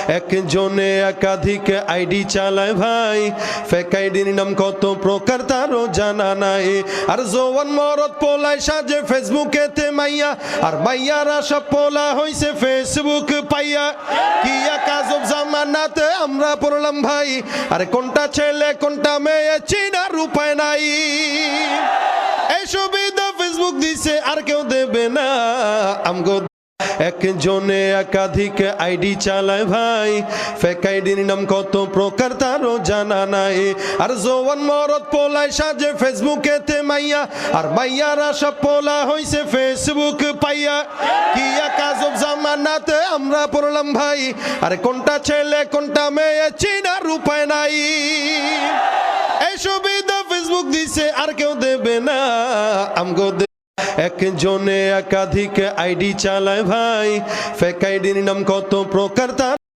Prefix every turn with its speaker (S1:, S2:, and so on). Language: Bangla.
S1: একজনে একাধিক আইডি চালায় ভাই, ফেক আইডির নাম কত প্রকার তারও জানা নাই। আর জোয়ান মরদ পোলায় সাজে ফেসবুকেতে মাইয়া, আর মাইয়ারা সব পোলা হইছে ফেসবুক পাইয়া। কি এক আজব জামানাতে আমরা পড়লাম ভাই, আরে কোনটা ছেলে কোনটা মেয়ে চিনার উপায় নাই। এই সুবিধা ফেসবুক দিছে আর কেউ দেবে না আমগো। একজনে একাধিক আইডি চালায় ভাই, ফেক আইডির নাম কত প্রকার তারও জানা নাই। আর জোয়ান মরদ পোলায় সাজে ফেসবুকেতে মাইয়া, আর মাইয়ারা সব পোলা হইছে ফেসবুক পাইয়া। কি এক আজব জামানাতে আমরা পড়লাম ভাই, আরে কোনটা ছেলে কোনটা মেয়ে চিনার উপায় নাই। এই সুবিধা ফেসবুক দিছে আর কেউ দেবে না আমগো। একজনে একাধিক আইডি চালায় ভাই, ফেক আইডির নাম কত প্রকার তার